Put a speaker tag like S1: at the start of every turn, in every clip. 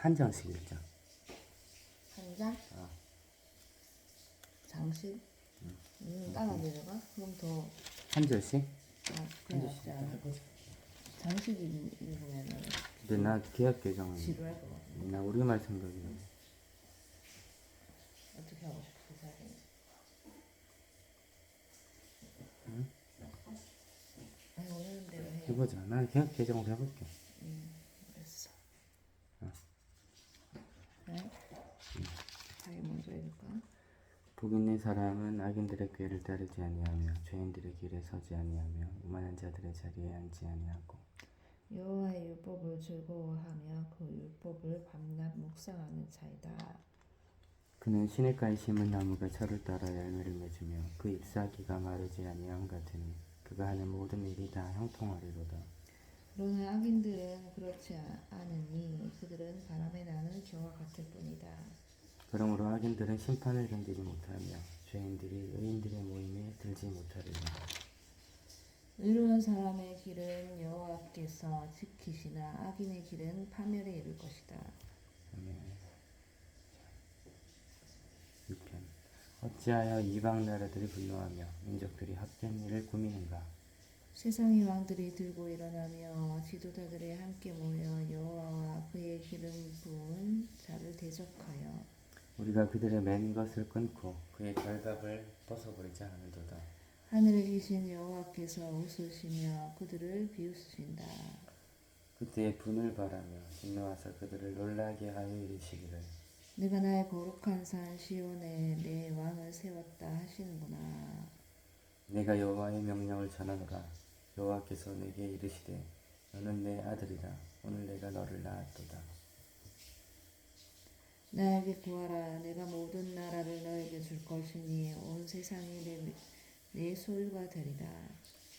S1: 한 장씩 읽자.
S2: 한 장?
S1: 어.
S2: 장식? 따라 내려가? 그럼 더
S1: 한 절씩?
S2: 그냥 낫지 않을까? 장식 읽으면은
S1: 근데 나 개혁 개정은
S2: 지루할 것 같아.
S1: 나 우리말 생각이 나.
S2: 어떻게 하고 싶어, 자기? 아니, 오는 대로 해.
S1: 해보자. 난 개혁 개정을 해볼게.
S2: 됐어. 네? 자기 먼저 읽을까?
S1: 복 있는 사람은 악인들의 꾀를 따르지 아니하며 죄인들의 길에 서지 아니하며 오만한 자들의 자리에 앉지 아니하고
S2: 여호와의 율법을 즐거워하며 그 율법을 밤낮 묵상하는 자이다.
S1: 그는 시냇가에 심은 나무가 철을 따라 열매를 맺으며 그 잎사귀가 마르지 아니함 같으니 그가 하는 모든 일이 다 형통하리로다.
S2: 그러나 악인들은 그렇지 않으니 그들은 바람에 나는 겨와 같을 뿐이다.
S1: 그러므로 악인들은 심판을 견디지 못하며 죄인들이 의인들의 모임에 들지 못하리라.
S2: 의로운 사람의 길은 여호와께서 지키시나 악인의 길은 파멸에 이를 것이다.
S1: 아멘. 6편. 어찌하여 이방 나라들이 분노하며 민족들이 헛된 일을 꾸미는가?
S2: 세상의 왕들이 들고 일어나며 지도자들이 함께 모여 여호와와 그의 기름 부은 자를 대적하여
S1: 우리가 그들의 맨 것을 끊고 그의 결갑을 벗어버리자 하는도다.
S2: 하늘에 계신 여호와께서 웃으시며 그들을 비웃으신다.
S1: 그때 분을 바라며 진노하사 그들을 놀라게 하여 이르시기를
S2: 내가 나의 거룩한 산 시온에 내 왕을 세웠다 하시는구나.
S1: 내가 여호와의 명령을 전하노라. 여호와께서 내게 이르시되 너는 내 아들이라. 오늘 내가 너를 낳았도다.
S2: 나에게 구하라. 내가 모든 나라를 너에게 줄 것이니 온 세상이 내 소유가 되리라.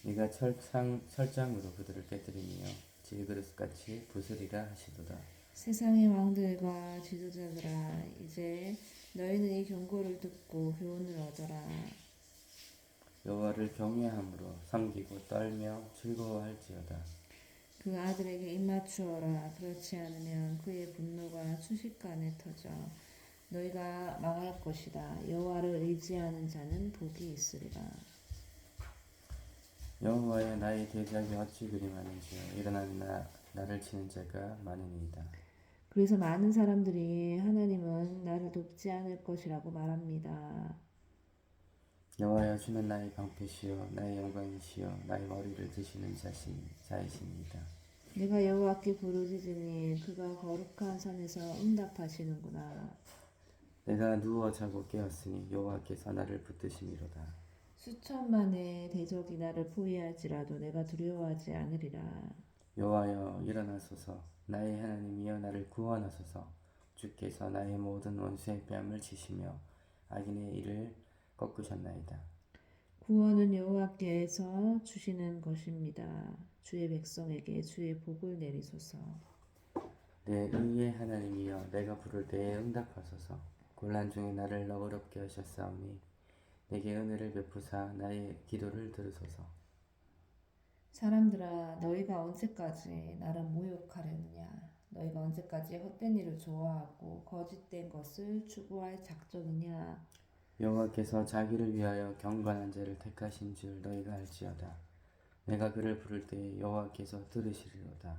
S1: 네가 철장으로 그들을 깨뜨리며 질그릇같이 부수리라 하시도다.
S2: 세상의 왕들과 지도자들아, 이제 너희는 이 경고를 듣고 교훈을 얻어라.
S1: 여호와를 경외함으로 섬기고 떨며 즐거워할지어다.
S2: 그 아들에게 입맞추어라. 그렇지 않으면 그의 분노가 순식간에 터져 너희가 망할 것이다. 여호와를 의지하는 자는 복이 있으리라.
S1: 여호와여 나의 대적이 어찌 그리 많은지요. 일어나 나를 치는 자가 많으니이다.
S2: 그래서 많은 사람들이 하나님은 나를 돕지 않을 것이라고 말합니다.
S1: 여호와여 주는 나의 방패시요 나의 영광이시요 나의 머리를 드시는 자이십니다.
S2: 내가 여호와께 부르짖으니 그가 거룩한 산에서 응답하시는구나.
S1: 내가 누워 자고 깨었으니 여호와께서 나를 붙드심이로다.
S2: 수천만의 대적이 나를 포위할지라도 내가 두려워하지 않으리라.
S1: 여호와여 일어나소서. 나의 하나님이여 나를 구원하소서. 주께서 나의 모든 원수의 뺨을 치시며 악인의 일을 꺾으셨나이다.
S2: 구원은 여호와께서 주시는 것입니다. 주의 백성에게 주의 복을 내리소서.
S1: 내 의의 하나님이여 내가 부를 때에 응답하소서. 곤란 중에 나를 너그럽게 하셨사오니 내게 은혜를 베푸사 나의 기도를 들으소서.
S2: 사람들아, 너희가 언제까지 나를 모욕하려느냐? 너희가 언제까지 헛된 일을 좋아하고 거짓된 것을 추구할 작정이냐?
S1: 여호와께서 자기를 위하여 경건한 자를 택하신 줄 너희가 알지어다. 내가 그를 부를 때에 여호와께서 들으시리로다.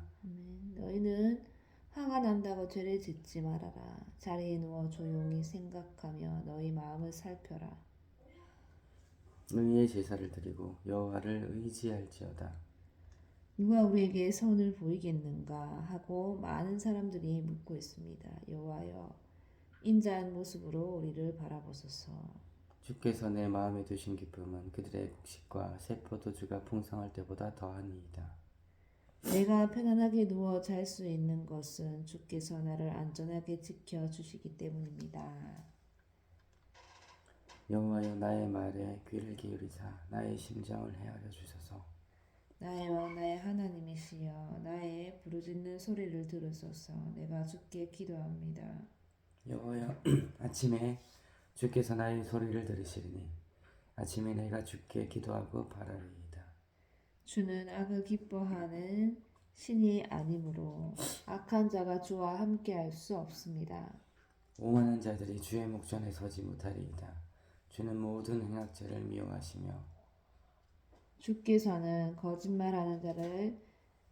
S2: 너희는 화가 난다고 죄를 짓지 말아라. 자리에 누워 조용히 생각하며 너희 마음을 살펴라.
S1: 의의 제사를 드리고 여호와를 의지할지어다.
S2: 누가 우리에게 선을 보이겠는가 하고 많은 사람들이 묻고 있습니다. 여호와여, 인자한 모습으로 우리를 바라보소서.
S1: 주께서 내 마음에 두신 기쁨은 그들의 곡식과 새 포도주가 풍성할 때보다 더하니이다.
S2: 내가 편안하게 누워 잘 수 있는 것은 주께서 나를 안전하게 지켜주시기 때문입니다.
S1: 여호와여 나의 말에 귀를 기울이사 나의 심정을 헤아려 주소서.
S2: 나의 왕 나의 하나님이시여, 나의 부르짖는 소리를 들으소서. 내가 주께 기도합니다.
S1: 여호와여 아침에 주께서 나의 소리를 들으시리니 아침에 내가 주께 기도하고 바라리이다.
S2: 주는 악을 기뻐하는 신이 아니므로 악한 자가 주와 함께할 수 없습니다.
S1: 오만한 자들이 주의 목전에 서지 못하리이다. 주는 모든 행악자를 미워하시며
S2: 주께서는 거짓말하는 자를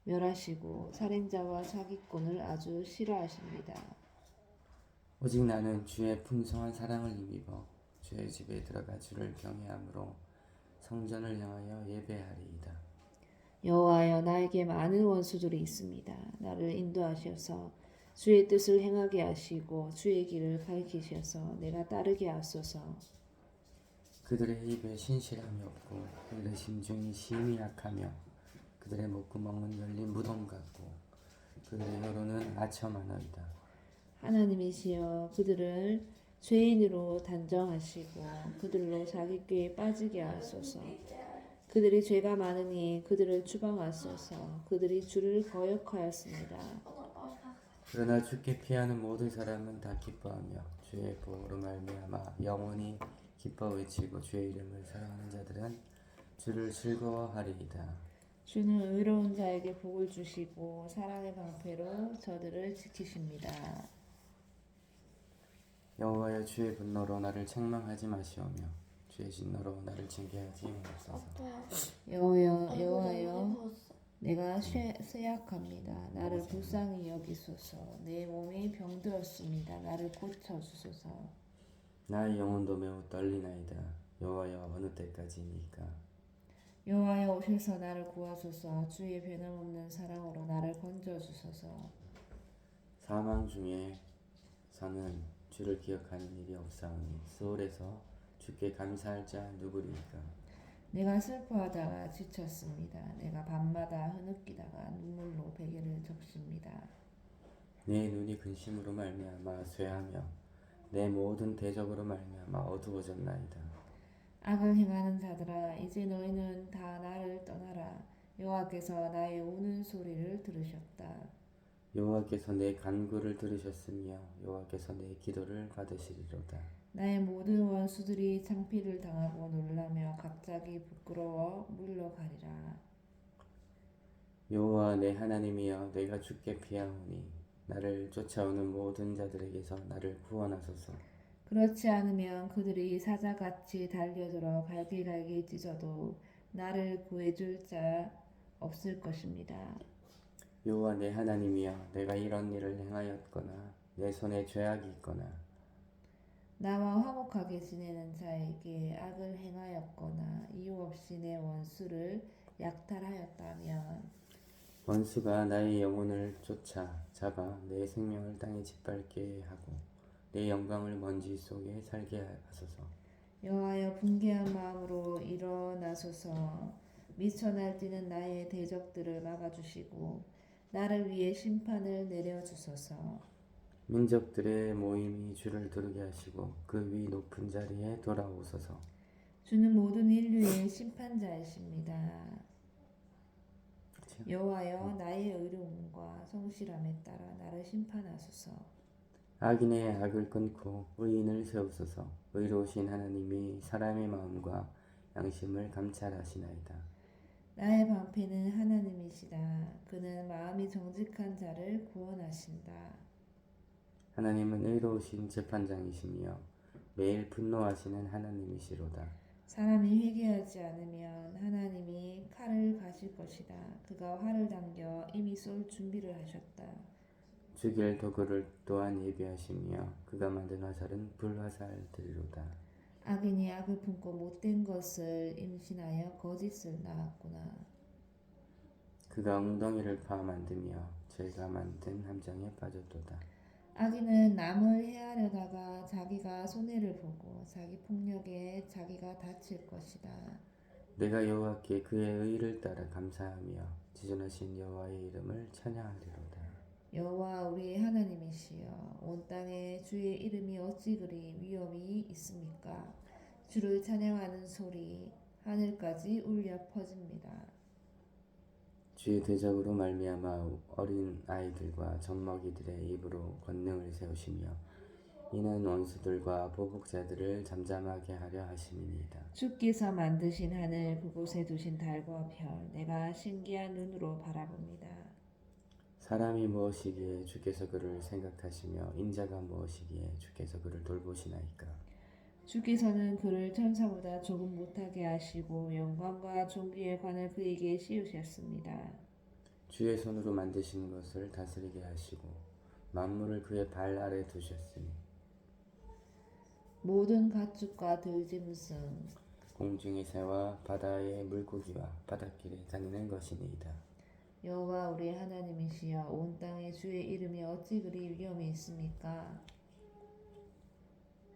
S2: 멸하시고 살인자와 사기꾼을 아주 싫어하십니다.
S1: 오직 나는 주의 풍성한 사랑을 힘입어 주의 집에 들어가 주를 경외함으로 성전을 향하여 예배하리이다.
S2: 여호와여, 나에게 많은 원수들이 있습니다. 나를 인도하셔서 주의 뜻을 행하게 하시고 주의 길을 가르치셔서 내가 따르게 하소서.
S1: 그들의 입에 신실함이 없고 그들의 심중이 심히 약하며 그들의 목구멍은 열린 무덤 같고 그들의 혀로는 아첨하나이다.
S2: 하나님이시여, 그들을 죄인으로 단정하시고 그들로 자기 꾀에 빠지게 하소서. 그들이 죄가 많으니 그들을 추방하소서. 그들이 주를 거역하였습니다.
S1: 그러나 주께 피하는 모든 사람은 다 기뻐하며 주의 보호로 말미암아 영원히 기뻐 외치고 주의 이름을 사랑하는 자들은 주를 즐거워하리이다.
S2: 주는 의로운 자에게 복을 주시고 사랑의 방패로 저들을 지키십니다.
S1: 여호와여, 주의 분노로 나를 책망하지 마시오며 주의 진노로 나를 징계하지 마옵소서.
S2: 여호와여, 내가 쇠약합니다. 나를 불쌍히 여기소서. 내 몸이 병들었습니다. 나를 고쳐주소서.
S1: 나의 영혼도 매우 떨리나이다. 여호와여, 어느 때까지니까?
S2: 여호와여, 오셔서 나를 구하소서. 주의 변함없는 사랑으로 나를 건져주소서.
S1: 사망 중에서는 주를 기억하는 일이 없사오니 수월에서 주께 감사할 자 누구리까?
S2: 내가 슬퍼하다가 지쳤습니다. 내가 밤마다 흐느끼다가 눈물로 베개를 적십니다.
S1: 내 눈이 근심으로 말미암아 쇠하며 내 모든 대적으로 말미암아 어두워졌나이다.
S2: 악을 행하는 자들아, 이제 너희는 다 나를 떠나라. 여호와께서 나의 우는 소리를 들으셨다.
S1: 여호와께서 내 간구를 들으셨으며 여호와께서 내 기도를 받으시리로다.
S2: 나의 모든 원수들이 창피를 당하고 놀라며 갑자기 부끄러워 물러가리라.
S1: 여호와 내 하나님이여, 내가 주께 피하오니 나를 쫓아오는 모든 자들에게서 나를 구원하소서.
S2: 그렇지 않으면 그들이 사자같이 달려들어 갈기갈기 찢어도 나를 구해줄 자 없을 것입니다.
S1: 여호와 내 하나님이여, 내가 이런 일을 행하였거나 내 손에 죄악이 있거나
S2: 나와 화목하게 지내는 자에게 악을 행하였거나 이유 없이 내 원수를 약탈하였다면
S1: 원수가 나의 영혼을 쫓아 잡아 내 생명을 땅에 짓밟게 하고 내 영광을 먼지 속에 살게 하소서.
S2: 여호와여, 분개한 마음으로 일어나소서. 미쳐 날뛰는 나의 대적들을 막아주시고 나를 위해 심판을 내려주소서.
S1: 민족들의 모임이 주를 두르게 하시고 그 위 높은 자리에 돌아오소서.
S2: 주는 모든 인류의 심판자이십니다. 여호와여, 나의 의로움과 성실함에 따라 나를 심판하소서.
S1: 악인의 악을 끊고 의인을 세우소서. 의로우신 하나님이 사람의 마음과 양심을 감찰하시나이다.
S2: 나의 방패는 하나님이시다. 그는 마음이 정직한 자를 구원하신다.
S1: 하나님은 의로우신 재판장이시며 매일 분노하시는 하나님이시로다.
S2: 사람이 회개하지 않으면 하나님이 칼을 가실 것이다. 그가 활을 당겨 이미 쏠 준비를 하셨다.
S1: 죽일 도구를 또한 예비하시며 그가 만든 화살은 불화살들이로다.
S2: 악인이 악을 품고 못된 것을 임신하여 거짓을 낳았구나.
S1: 그가 웅덩이를 파 만들며 죄가 만든 함정에 빠졌도다.
S2: 악인은 남을 해하려다가 자기가 손해를 보고 자기 폭력에 자기가 다칠 것이다.
S1: 내가 여호와께 그의 의를 따라 감사하며 지존하신 여호와의 이름을 찬양하리로다.
S2: 여호와 우리 하나님이시여, 온 땅에 주의 이름이 어찌 그리 위엄이 있습니까? 주를 찬양하는 소리 하늘까지 울려 퍼집니다.
S1: 주의 대적으로 말미암아 어린 아이들과 젖먹이들의 입으로 권능을 세우시며 이는 원수들과 보복자들을 잠잠하게 하려 하심이니이다.
S2: 주께서 만드신 하늘, 그곳에 두신 달과 별, 내가 신기한 눈으로 바라봅니다.
S1: 사람이 무엇이기에 주께서 그를 생각하시며 인자가 무엇이기에 주께서 그를 돌보시나이까.
S2: 주께서는 그를 천사보다 조금 못하게 하시고 영광과 존귀의 관을 그에게 씌우셨습니다.
S1: 주의 손으로 만드신 것을 다스리게 하시고 만물을 그의 발 아래 두셨으니
S2: 모든 가축과 들짐승
S1: 공중의 새와 바다의 물고기와 바닷길에 다니는 것이니이다.
S2: 여호와 우리 하나님이시여 온 땅에 주의 이름이 어찌 그리 위엄이 있습니까?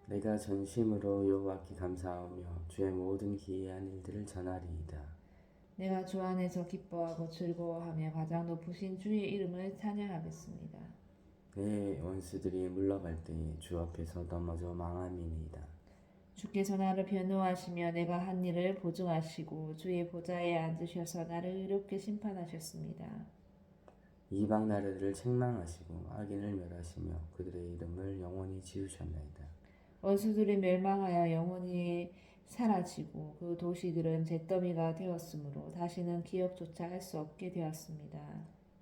S1: 내가 전심으로 여호와께 감사하며 주의 모든 기이한 일들을 전하리이다.
S2: 내가 주 안에서 기뻐하고 즐거워하며 가장 높으신 주의 이름을 찬양하겠습니다.
S1: 내 원수들이 물러갈 때에 주 앞에서 넘어져 망함이니이다.
S2: 주께서 나를 변호하시며 내가 한 일을 보증하시고 주의 보좌에 앉으셔서 나를 의롭게 심판하셨습니다.
S1: 이방 나라들을 책망하시고 악인을 멸하시며 그들의 이름을 영원히 지우셨나이다.
S2: 원수들이 멸망하여 영원히 사라지고 그 도시들은 잿더미가 되었으므로 다시는 기억조차 할 수 없게 되었습니다.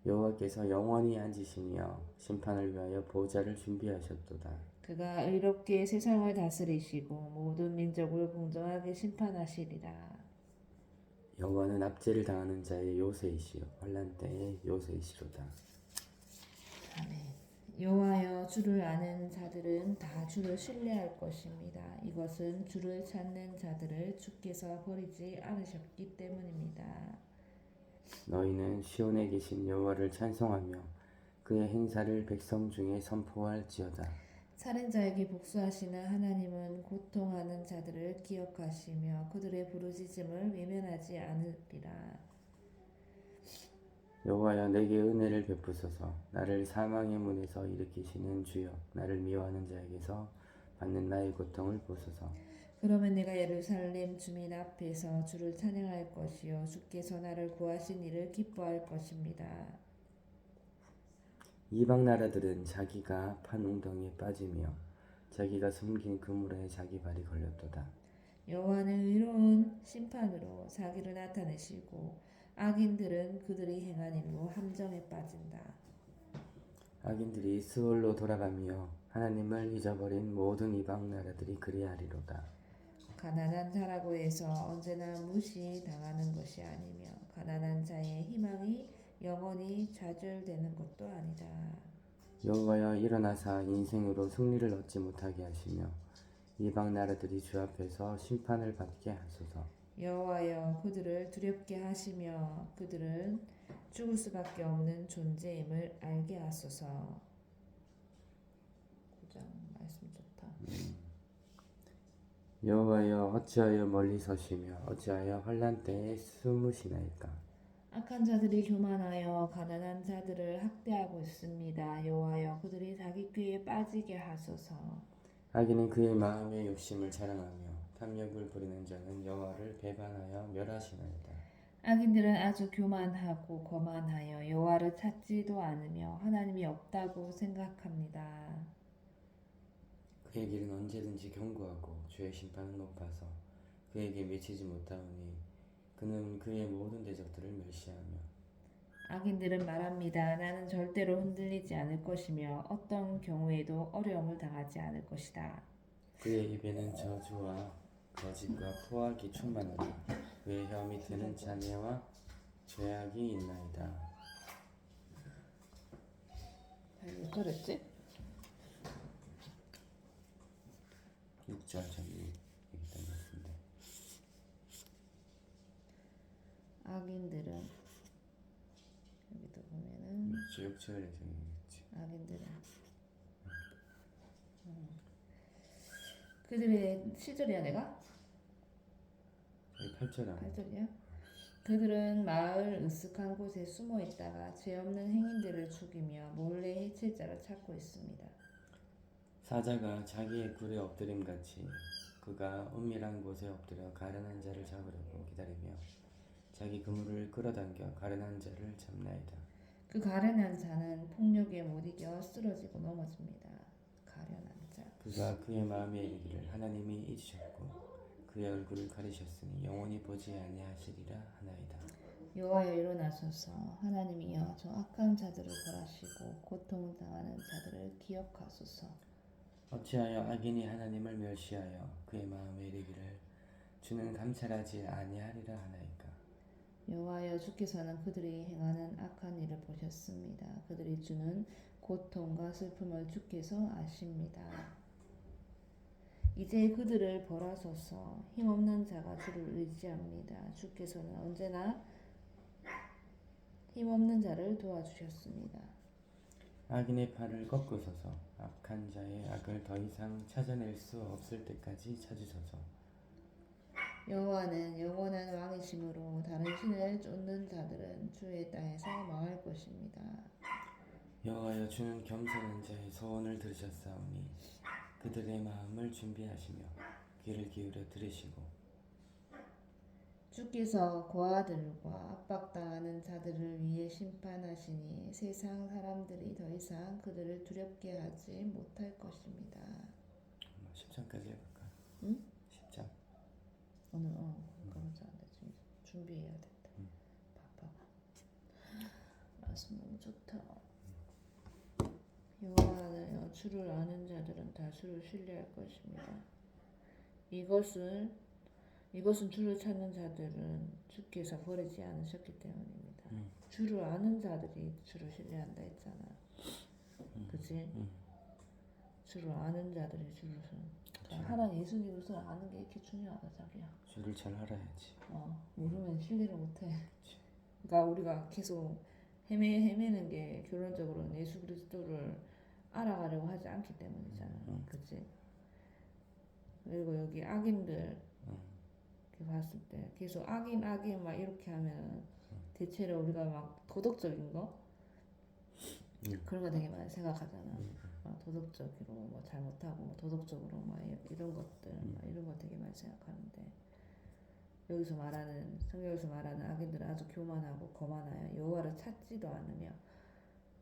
S1: 여호와께서 영원히 앉으시며 심판을 위하여 보좌를 준비하셨도다.
S2: 그가 의롭게 세상을 다스리시고 모든 민족을 공정하게 심판하시리라.
S1: 여호와는 압제를 당하는 자의 요새이시요 환난 때의 요새이시로다.
S2: 아멘. 여호와여 주를 아는 자들은 다 주를 신뢰할 것입니다. 이것은 주를 찾는 자들을 주께서 버리지 않으셨기 때문입니다.
S1: 너희는 시온에 계신 여호와를 찬송하며 그의 행사를 백성 중에 선포할지어다.
S2: 살인자에게 복수하시는 하나님은 고통하는 자들을 기억하시며 그들의 부르짖음을 외면하지 않으리라.
S1: 여호와여 내게 은혜를 베푸소서. 나를 사망의 문에서 일으키시는 주여 나를 미워하는 자에게서 받는 나의 고통을 보소서.
S2: 그러면 내가 예루살렘 주민 앞에서 주를 찬양할 것이요 주께서 나를 구하신 이를 기뻐할 것입니다.
S1: 이방 나라들은 자기가 판 웅덩이에 빠지며 자기가 숨긴 그물에 자기 발이 걸렸도다.
S2: 여호와는 의로운 심판으로 사기를 나타내시고 악인들은 그들이 행한 일로 함정에 빠진다.
S1: 악인들이 스올로 돌아가며 하나님을 잊어버린 모든 이방 나라들이 그리하리로다.
S2: 가난한 자라고 해서 언제나 무시당하는 것이 아니며 가난한 자의 희망이 영원히 좌절되는 것도 아니다.
S1: 여호와여 일어나사 인생으로 승리를 얻지 못하게 하시며 이방 나라들이 주 앞에서 심판을 받게 하소서.
S2: 여호와여 그들을 두렵게 하시며 그들은 죽을 수밖에 없는 존재임을 알게 하소서. 9장 말씀 좋다.
S1: 여호와여 어찌하여 멀리 서시며 어찌하여 환난 때에 숨으시나이까.
S2: 악한 자들이 교만하여 가난한 자들을 학대하고 있습니다. 여호와여 그들이 자기 꾀에 빠지게 하소서.
S1: 악인은 그의 마음의 욕심을 자랑하며 탐욕을 부리는 자는 여호와를 배반하여 멸하시나이다.
S2: 악인들은 아주 교만하고 거만하여 여호와를 찾지도 않으며 하나님이 없다고 생각합니다.
S1: 그의 길은 언제든지 견고하고 주의 심판은 높아서 그에게 미치지 못하오니 그는 그의 모든 대적들을 멸시하며
S2: 악인들은 말합니다. 나는 절대로 흔들리지 않을 것이며 어떤 경우에도 어려움을 당하지 않을 것이다.
S1: 그의 입에는 저주와 거짓과 포악이 충만하다. 그의 혀 밑에는 잔해와 죄악이 있나이다.
S2: 몇 절했지?
S1: 6절 저기 있던 것 같은데.
S2: 악인들은 여기도 보면은
S1: 6절에 저기 있지.
S2: 악인들은 그들의 시절이야 내가?
S1: 여기 8절
S2: 8절이야? 그들은 마을 으슥한 곳에 숨어 있다가 죄 없는 행인들을 죽이며 몰래 해칠 자를 찾고 있습니다.
S1: 사자가 자기의 굴에 엎드림같이 그가 은밀한 곳에 엎드려 가련한 자를 잡으려고 기다리며 자기 그물을 끌어당겨 가련한 자를 잡나이다.
S2: 그 가련한 자는 폭력에 못 이겨 쓰러지고 넘어집니다. 가련한 자.
S1: 그가 그의 마음에 이르기를 하나님이 잊으셨고 그의 얼굴을 가리셨으니 영원히 보지 아니하시리라 하나이다.
S2: 여호와여 일어나소서. 하나님이여 저 악한 자들을 벌하시고 고통당하는 자들을 기억하소서.
S1: 어찌하여 악인이 하나님을 멸시하여 그의 마음에 이르기를 주는 감찰하지 아니하리라 하나이까.
S2: 여호와여 주께서는 그들이 행하는 악한 일을 보셨습니다. 그들이 주는 고통과 슬픔을 주께서 아십니다. 이제 그들을 벌하소서. 힘없는 자가 주를 의지합니다. 주께서는 언제나 힘없는 자를 도와주셨습니다.
S1: 악인의 팔을 꺾으소서. 악한 자의 악을 더 이상 찾아낼 수 없을 때까지 찾으소서.
S2: 여호와는 영원한 왕이심으로 다른 신을 쫓는 자들은 주의 땅에서 망할 것입니다.
S1: 여호와여 주는 겸손한 자의 소원을 들으셨사오니 그들의 마음을 준비하시며 귀를 기울여 들으시고
S2: 주께서 고아들과 압박당하는 자들을 위해 심판하시니 세상 사람들이 더 이상 그들을 두렵게 하지 못할 것입니다.
S1: 10장까지 해볼까?
S2: 응?
S1: 10장.
S2: 오늘 그러자 안 되지. 준비해야 된다. 바빠가. 말씀 너무 좋다. 여호와는 주를 아는 자들은 다 주를 신뢰할 것입니다. 이것은 주를 찾는 자들은 주께서 버리지 않으셨기 때문입니다. 주를 아는 자들이 주를 신뢰한다 했잖아. 그치? 주를 아는 자들이 주를 하나님 예수님을 아는 게 이렇게 중요하다 자기야.
S1: 주를 잘 알아야지.
S2: 모르면 신뢰를 못해. 그러니까 우리가 계속 헤매는 게 결론적으로는 예수 그리스도를 알아가려고 하지 않기 때문이잖아. 그치? 그리고 여기 악인들 이렇게 봤을 때 계속 악인 막 이렇게 하면 대체로 우리가 막 도덕적인 거 그런 거 되게 많이 생각하잖아. 도덕적으로 뭐 잘못하고 뭐 도덕적으로 막 이런 것들 막 이런 거 되게 많이 생각하는데 여기서 말하는 성경에서 말하는 악인들은 아주 교만하고 거만하여 여호와를 찾지도 않으며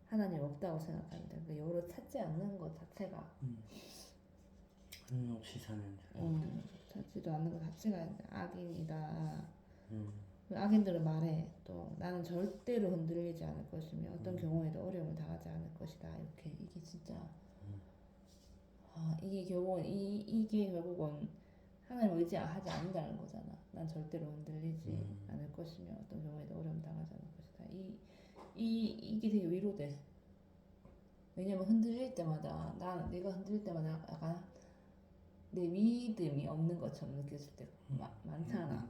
S2: 하나님 없다고 생각하는데 그 여호와를 찾지 않는 것 자체가
S1: 하나님 없이 사는
S2: 찾지도 않는 것 자체가 악인이다. 악인들은 말해 또 나는 절대로 흔들리지 않을 것이며 어떤 경우에도 어려움을 당하지 않을 것이다. 이렇게 이게 진짜 이게 결국은 하나님 의지하지 않는다는 거잖아. 난 절대로 흔들리지 않을 것이며 어떤 경우에도 어려움 당하지 않을 것이다. 이게 되게 위로돼. 왜냐면 흔들릴 때마다 내가 흔들릴 때마다 약간 내 믿음이 없는 것처럼 느껴질 때가 많잖아.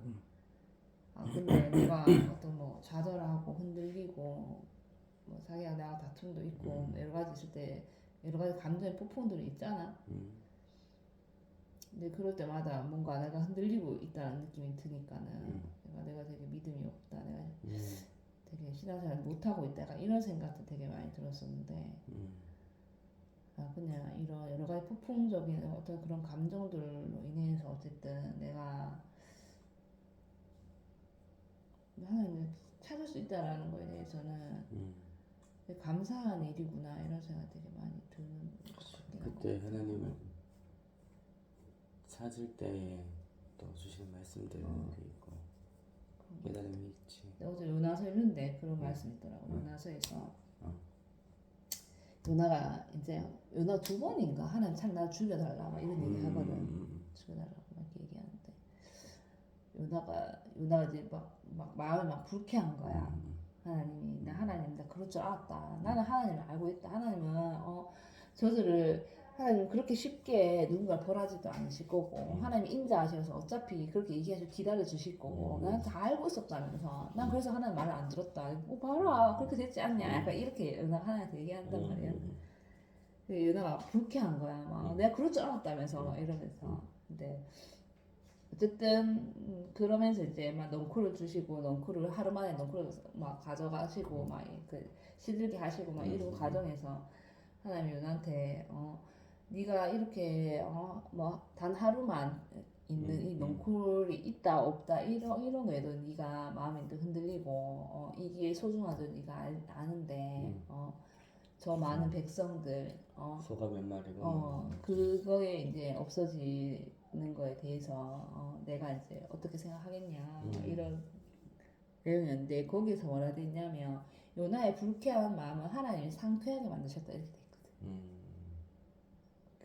S2: 근데 내가 어떤 뭐 좌절하고 흔들리고 뭐 자기랑 나랑 다툼도 있고 여러 가지 있을 때 여러 가지 감정의 폭풍들이 있잖아. 근데 그럴 때마다 뭔가 내가 흔들리고 있다는 느낌이 드니까는 내가 되게 믿음이 없다. 내가 되게 신앙생활 못하고 있다. 약간 이런 생각도 되게 많이 들었었는데 그냥 이런 여러 가지 폭풍적인 어떤 그런 감정들로 인해서 어쨌든 내가 하나님을 찾을 수 있다라는 거에 대해서는 되게 감사한 일이구나 이런 생각 되게 많이 드는 것 같긴 하고.
S1: 그때 하나님을 찾을 때에 또 주시는 말씀들이 있고 깨달음이 있지.
S2: 어제 요나서 읽는데 그런 말씀이 있더라고. 요나서에서 요나가 이제 요나 2번인가 하나님 참 나 죽여달라 막 이런 얘기 하거든. 죽여달라고 막 얘기하는데 요나가 이제 막 마음이 막 불쾌한 거야. 하나님이 하나님 나 그럴 줄 알았다. 나는 하나님을 알고 있다. 하나님은 하나님 그렇게 쉽게 누군가를 벌하지도 않으실 거고 하나님이 인자하셔서 어차피 그렇게 얘기하셔서 기다려 주실 거고 난 다 알고 있었다면서 난 그래서 하나님 말을 안 들었다. 봐라 그렇게 됐지 않냐. 약간 이렇게 요나가 하나님한테 얘기한단 말이야. 요나가 불쾌한 거야. 막 내가 그럴 줄 알았다면서 막 이러면서. 근데 어쨌든 그러면서 이제 막 넝쿨을 주시고 넝쿨을 하루 만에 넝쿨을 막 가져가시고 막 그 시들게 하시고 막 이런 과정에서 하나님이 요나한테 네가 이렇게 뭐 단 하루만 있는 이 넝쿨이 있다 없다 이런 거에도 네가 마음이 흔들리고 이게 소중하도 네가 아는데 저 많은 백성들
S1: 소가 몇 마리고
S2: 그거에 이제 없어지는 거에 대해서 내가 이제 어떻게 생각하겠냐 이런 내용이었는데 거기서 뭐라 돼 있냐면 요나의 불쾌한 마음을 하나님이 상쾌하게 만드셨다 이렇게 돼 있거든.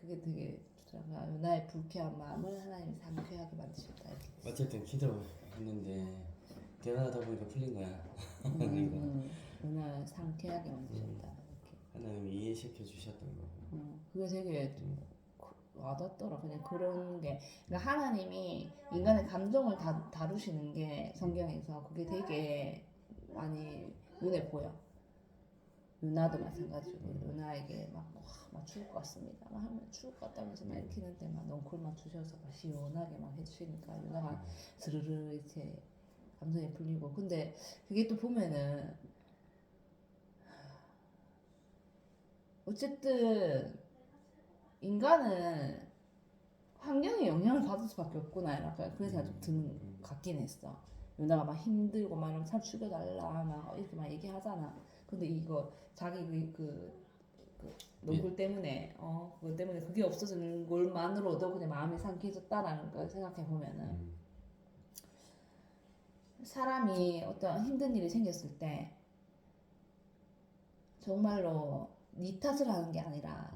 S2: 그게 되게 좋잖아. 요나의 불쾌한 마음을 하나님이 상쾌하게 만드셨다 이렇게.
S1: 어쨌든 기도했는데 대화하다 보니까 풀린 거야.
S2: 요나 상쾌하게 만드셨다 이렇게.
S1: 하나님이 이해시켜 주셨던 거고.
S2: 그게 되게 와닿더라. 그냥 그런 게 그러니까 하나님이 인간의 감정을 다루시는 게 성경에서 그게 되게 많이 눈에 보여. 요나도 마찬가지고 요나에게 막 죽을 것 같습니다. 막 하면 죽을 것 같다면서 막 이렇게 했는데 막 넝쿨만 주셔서 막 시원하게 막 해주시니까 요나가 스르르 이제 감정이 풀리고. 근데 그게 또 보면은 어쨌든 인간은 환경에 영향을 받을 수밖에 없구나 약간 그런 생각이 좀 드는 같긴 했어. 요나가 막 힘들고 막 이러면 참 죽여달라 막 이렇게 막 얘기하잖아. 근데 이거 자기 그 농굴 때문에 그것 때문에 그게 없어지는 것만으로도 그냥 마음이 상쾌해졌다라는 걸 생각해 보면은 사람이 어떤 힘든 일이 생겼을 때 정말로 네 탓을 하는 게 아니라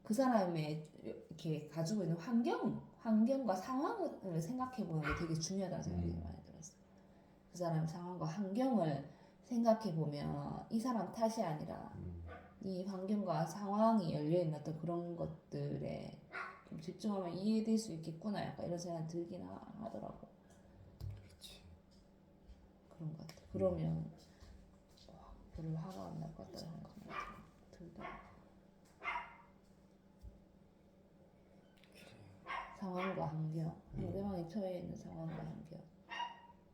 S2: 그 사람의 이렇게 가지고 있는 환경과 상황을 생각해 보는 게 되게 중요하다는 생각이 많이 들었어. 그 사람 상황과 환경을 생각해 보면 이 사람 탓이 아니라 이 환경과 상황이 열려 있는 어떤 그런 것들에 좀 집중하면 이해될 수 있겠구나 약간 이런 생각이 들긴 하더라고.
S1: 그렇지.
S2: 그런 것 같아. 그러면 별로 화가 안 날 것 같다는 생각이 들더라고. 상황과 환경, 상대방이 처해 있는 상황과 환경.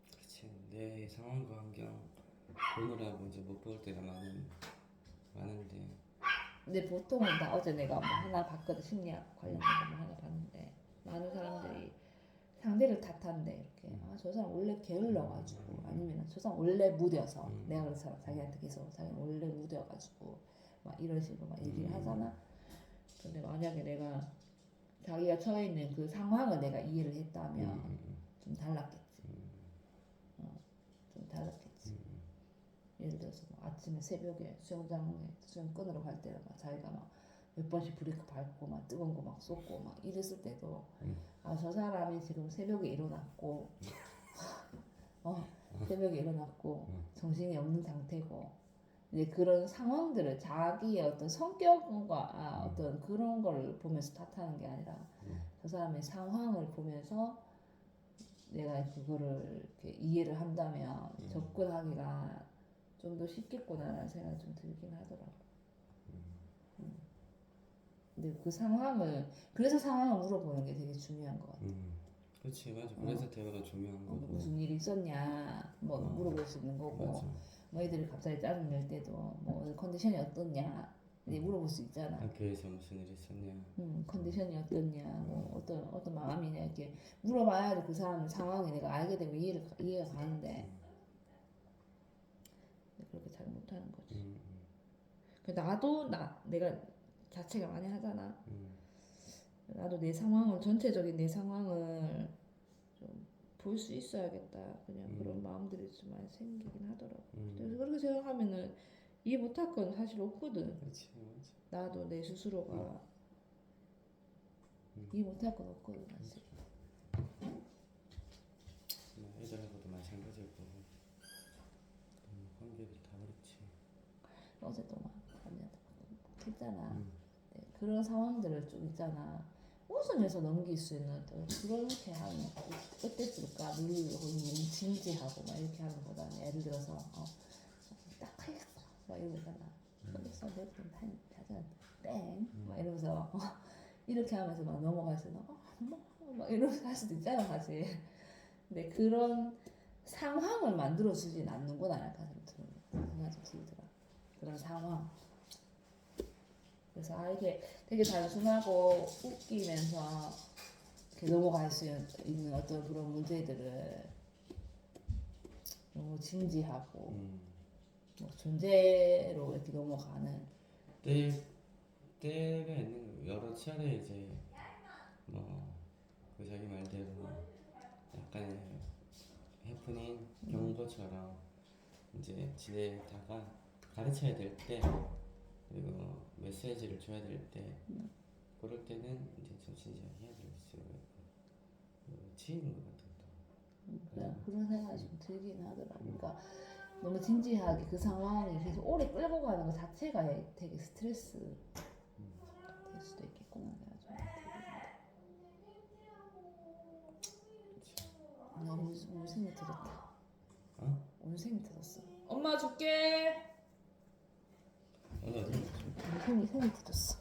S1: 그렇지. 내 상황과 환경 보느라고 이제 못 볼 때가 많은데.
S2: 근데 보통은 다 어제 내가 뭐 하나 봤거든. 심리학 관련된 거 하나 봤는데 많은 사람들이 상대를 탓한대 이렇게. 저 사람 원래 게을러가지고 아니면 저 사람 원래 무뎌서 내가 그래서 자기한테 계속 자기 원래 무뎌가지고 막 이런 식으로 막 얘기를 하잖아. 근데 만약에 내가 자기가 처해 있는 그 상황을 내가 이해를 했다면 좀 달랐겠지. 좀 달랐겠지. 예를 들어서 뭐 아침에 새벽에 수영장에 수영 끊으러 갈 때는 막 자기가 막 몇 번씩 브레이크 밟고 막 뜨거운 거 막 쏟고 막 이랬을 때도 저 사람이 지금 새벽에 일어났고 새벽에 일어났고 정신이 없는 상태고 이제 그런 상황들을 자기의 어떤 성격과 어떤 그런 걸 보면서 탓하는 게 아니라 그 사람의 상황을 보면서 내가 그거를 이렇게 이해를 한다면 접근하기가 좀 더 쉽겠구나라는 생각이 좀 들긴 하더라고. 근데 그 상황을 그래서 상황을 물어보는 게 되게 중요한 것 같아.
S1: 그렇지 맞아. 그래서 대화가 중요한 거고.
S2: 무슨 일이 있었냐 뭐 물어볼 수 있는 거고.
S1: 맞아.
S2: 뭐 애들이 갑자기 짜증 낼 때도 뭐 오늘 컨디션이 어떻냐 이제 물어볼 수 있잖아.
S1: 학교에서 무슨 일 있었냐.
S2: 컨디션이 어떻냐 뭐 어떤 마음이냐 이렇게 물어봐야 그 사람 상황이 내가 알게 되고 이해가 가는데 그렇게 잘 못하는 거지. 나도 내가 자책을 많이 하잖아. 나도 내 상황을 전체적인 내 상황을 좀 볼 수 있어야겠다. 그냥 그런 마음들이 좀 많이 생기긴 하더라고. 그래서 그렇게 생각하면은 이해 못할 건 사실 없거든.
S1: 그렇지 맞아.
S2: 나도 내 스스로가 이해 못할 건 없거든 사실.
S1: 애들하고도 마찬가지고 관계를 다 그렇지.
S2: 어제도 막 언니한테 막 했잖아. 네, 그런 상황들을 좀 있잖아. 웃으면서 넘길 수 있는 어떤 그렇게 하면 어땠을까? 늘 너무 진지하고 막 이렇게 하는 것보다는 예를 들어서 딱 하겠어 막 이러잖아. 그래서 내가 하자 땡 막 이러면서 이렇게 하면서 막 넘어가서 막 이러면서 할 수도 있잖아 사실. 근데 그런 상황을 만들어 주진 않는구나 약간 생각이 좀 들더라. 그런 상황. 그래서 이게 되게 단순하고 웃기면서 이렇게 넘어갈 수 있는 어떤 그런 문제들을 너무 진지하고 뭐 존재로 이렇게 넘어가는
S1: 때가 있는 거. 여러 차례 이제 뭐 그 자기 말대로 약간의 오프닝 경보처럼 이제 지내다가 가르쳐야 될 때 그리고 메시지를 줘야 될 때 그럴 때는 이제 좀 진지하게 해야 될 수가 있고 치이는 것 같은
S2: 그런 생각이 좀 들긴 하더라고. 그러니까 너무 진지하게 그 상황이 계속 오래 끌고 가는 것 자체가 되게 스트레스 될 수도 있겠구나. 내가 좀 나 울생이 터졌다.
S1: 어?
S2: 울생이 터졌어. 엄마 줄게.
S1: 어디
S2: 울생이 터졌어.